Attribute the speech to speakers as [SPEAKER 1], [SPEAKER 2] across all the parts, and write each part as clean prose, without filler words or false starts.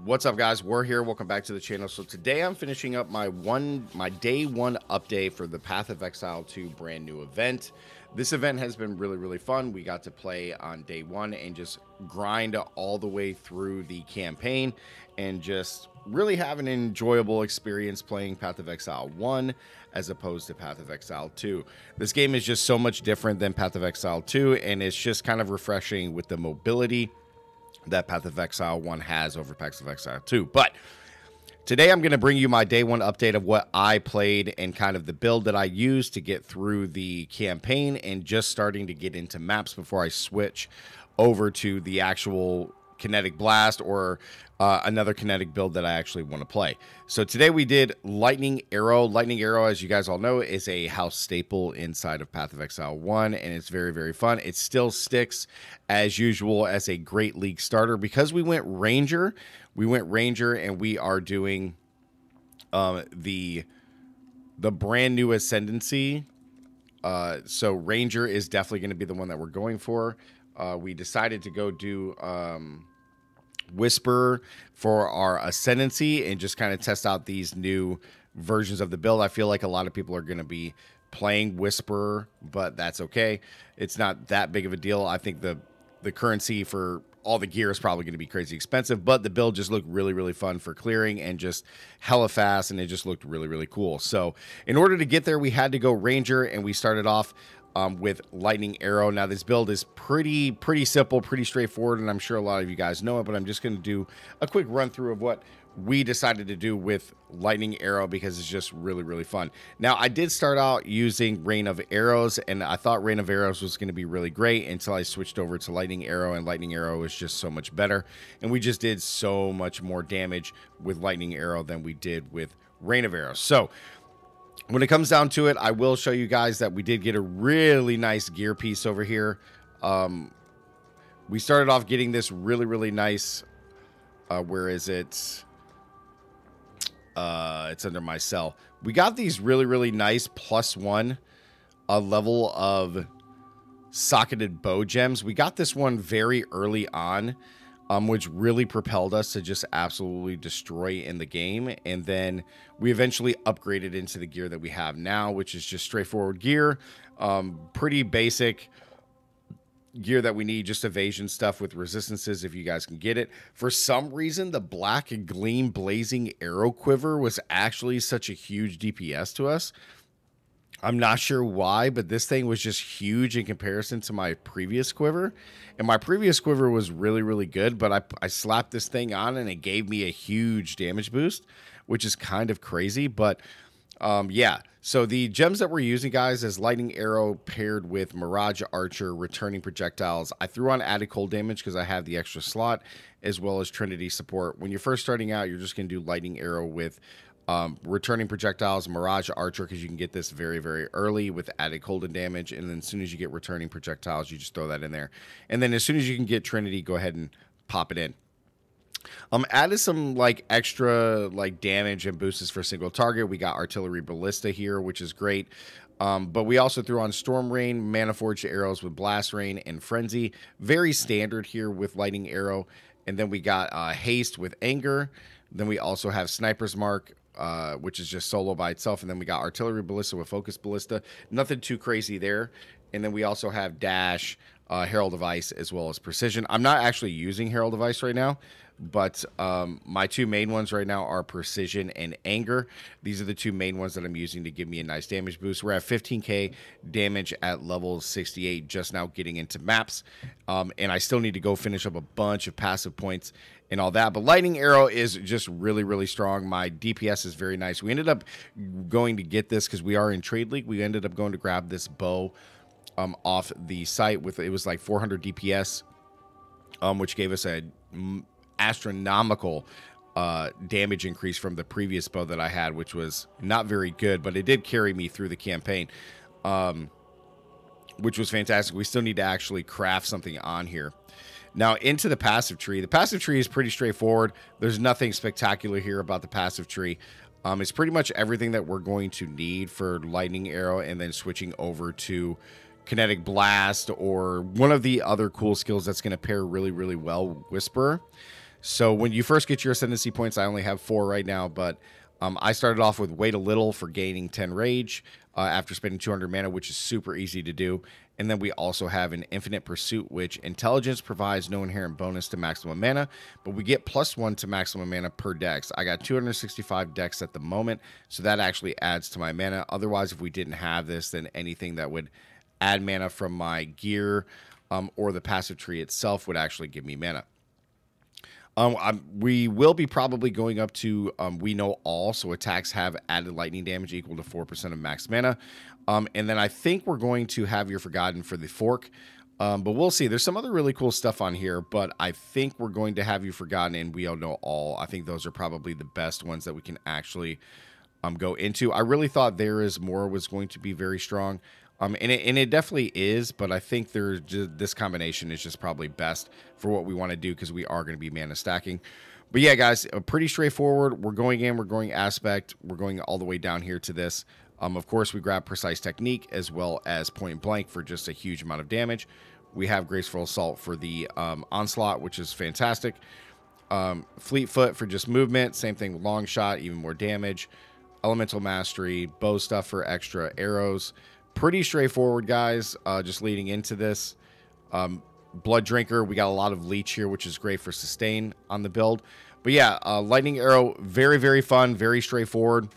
[SPEAKER 1] What's up, guys? We're here. Welcome back to the channel. So today I'm finishing up my day one update for the Path of Exile 2 brand new event. This event has been really fun. We got to play on day one and just grind all the way through the campaign and just really have an enjoyable experience playing Path of Exile 1 as opposed to Path of Exile 2. This game is just so much different than Path of Exile 2, and it's just kind of refreshing with the mobility that Path of Exile 1 has over Path of Exile 2. But today I'm going to bring you my day one update of what I played and kind of the build that I used to get through the campaign and just starting to get into maps before I switch over to the actual Kinetic Blast or another kinetic build that I actually want to play. So today we did Lightning Arrow. Lightning Arrow, as you guys all know, is a house staple inside of Path of Exile 1, and it's very fun. It still sticks as usual as a great league starter. Because we went Ranger and we are doing the brand new Ascendancy. So Ranger is definitely going to be the one that we're going for. We decided to go do Whisper for our Ascendancy and just kind of test out these new versions of the build. I feel like a lot of people are going to be playing Whisper, but that's okay. It's not that big of a deal. I think the currency for all the gear is probably going to be crazy expensive, but the build just looked really fun for clearing and just hella fast, and it just looked really cool. So in order to get there, we had to go Ranger, and we started off with Lightning Arrow. Now this build is pretty simple, pretty straightforward, and I'm sure a lot of you guys know it, but I'm just going to do a quick run through of what we decided to do with Lightning Arrow because it's just really fun. Now I did start out using Rain of Arrows, and I thought Rain of Arrows was going to be really great until I switched over to Lightning Arrow, and Lightning Arrow was just so much better, and we just did so much more damage with Lightning Arrow than we did with Rain of Arrows. So when it comes down to it, I will show you guys that we did get a really nice gear piece over here. We started off getting this really nice, where is it? It's under my cell. We got these really nice +1 level of socketed bow gems. We got this one very early on, which really propelled us to just absolutely destroy in the game. And then we eventually upgraded into the gear that we have now, which is just straightforward gear. Pretty basic gear that we need, just evasion stuff with resistances if you guys can get it. For some reason, the Black Gleam Blazing Arrow Quiver was actually such a huge DPS to us. I'm not sure why, but this thing was just huge in comparison to my previous quiver. And my previous quiver was really good, but I slapped this thing on and it gave me a huge damage boost, which is kind of crazy. But yeah, so the gems that we're using, guys, is Lightning Arrow paired with Mirage Archer, Returning Projectiles. I threw on added cold damage because I have the extra slot, as well as Trinity support. When you're first starting out, you're just going to do Lightning Arrow with Returning Projectiles, Mirage Archer, because you can get this very early with added cold and damage, and then as soon as you get Returning Projectiles, you just throw that in there, and then as soon as you can get Trinity, go ahead and pop it in. Added some like extra like damage and boosts for single target. We got Artillery Ballista here, which is great. But we also threw on Storm Rain, Mana Forged Arrows with Blast Rain, and Frenzy. Very standard here with Lightning Arrow. And then we got Haste with Anger. Then we also have Sniper's Mark, which is just solo by itself. And then we got Artillery Ballista with Focus Ballista. Nothing too crazy there. And then we also have Dash, Herald of Ice, as well as Precision. I'm not actually using Herald of Ice right now, but my two main ones right now are Precision and Anger. These are the two main ones that I'm using to give me a nice damage boost. We're at 15k damage at level 68, just now getting into maps. And I still need to go finish up a bunch of passive points and all that. But Lightning Arrow is just really strong. My DPS is very nice. We ended up going to get this because we are in Trade League. We ended up going to grab this bow off the site with, it was like 400 DPS, which gave us a astronomical damage increase from the previous bow that I had, which was not very good, but it did carry me through the campaign, which was fantastic. We still need to actually craft something on here. Now into the passive tree. The passive tree is pretty straightforward. There's nothing spectacular here about the passive tree. It's pretty much everything that we're going to need for Lightning Arrow, and then switching over to Kinetic Blast or one of the other cool skills that's going to pair really well with Whisper. So when you first get your ascendancy points, I only have 4 right now, but I started off with Wait a Little for gaining 10 rage after spending 200 mana, which is super easy to do. And then we also have an Infinite Pursuit, which intelligence provides no inherent bonus to maximum mana, but we get +1 to maximum mana per dex. I got 265 dex at the moment, so that actually adds to my mana. Otherwise, if we didn't have this, then anything that would add mana from my gear or the passive tree itself would actually give me mana. We will be probably going up to We Know All, so attacks have added lightning damage equal to 4% of max mana. And then I think we're going to have Your Forgotten for the fork, but we'll see. There's some other really cool stuff on here, but I think we're going to have You Forgotten and We Know All. I think those are probably the best ones that we can actually go into. I really thought There Is More was going to be very strong. And it definitely is, but I think this combination is just probably best for what we want to do because we are going to be mana stacking. But yeah, guys, pretty straightforward. We're going in, we're going aspect, we're going all the way down here to this. Of course, we grab Precise Technique as well as Point Blank for just a huge amount of damage. We have Graceful Assault for the onslaught, which is fantastic. Fleet Foot for just movement. Same thing with Long Shot, even more damage. Elemental Mastery, bow stuff for extra arrows. Pretty straightforward, guys, just leading into this. Blood Drinker, we got a lot of leech here, which is great for sustain on the build. But yeah, Lightning Arrow, very, very fun, very straightforward.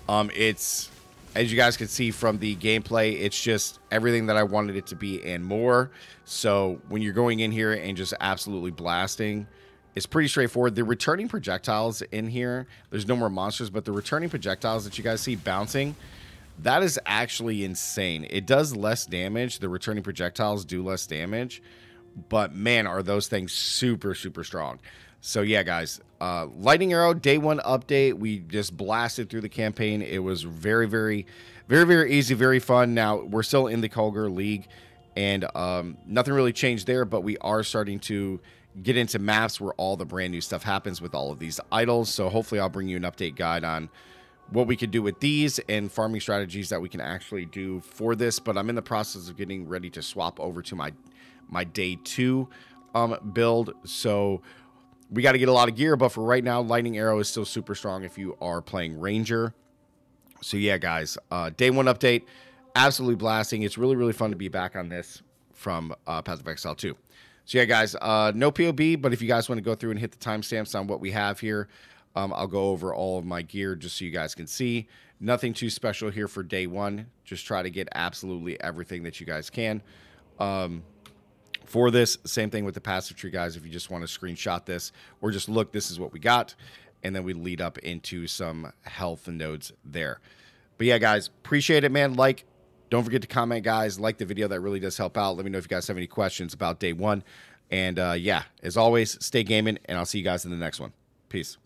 [SPEAKER 1] It's, as you guys can see from the gameplay, it's just everything that I wanted it to be and more. So when you're going in here and just absolutely blasting, it's pretty straightforward. The returning projectiles in here, there's no more monsters, but the returning projectiles that you guys see bouncing, that is actually insane. It does less damage. The returning projectiles do less damage, but man, are those things super, super strong. So yeah, guys, Lightning Arrow, day 1 update. We just blasted through the campaign. It was very, very, very, very easy, very fun. Now, we're still in the Khulgur League, and nothing really changed there, but we are starting to get into maps where all the brand new stuff happens with all of these idols. So hopefully I'll bring you an update guide on what we could do with these and farming strategies that we can actually do for this. But I'm in the process of getting ready to swap over to my day 2 build. So we got to get a lot of gear, but for right now, Lightning Arrow is still super strong if you are playing Ranger. So yeah, guys, day 1 update, absolutely blasting. It's really, really fun to be back on this from Path of Exile 2. So yeah, guys, no POB, but if you guys want to go through and hit the timestamps on what we have here, I'll go over all of my gear just so you guys can see. Nothing too special here for day 1. Just try to get absolutely everything that you guys can. For this, same thing with the passive tree, guys. If you just want to screenshot this or just look, this is what we got. And then we lead up into some health nodes there. But yeah, guys, appreciate it, man. Don't forget to comment, guys. Like the video. That really does help out. Let me know if you guys have any questions about day 1. And yeah, as always, stay gaming, and I'll see you guys in the next one. Peace.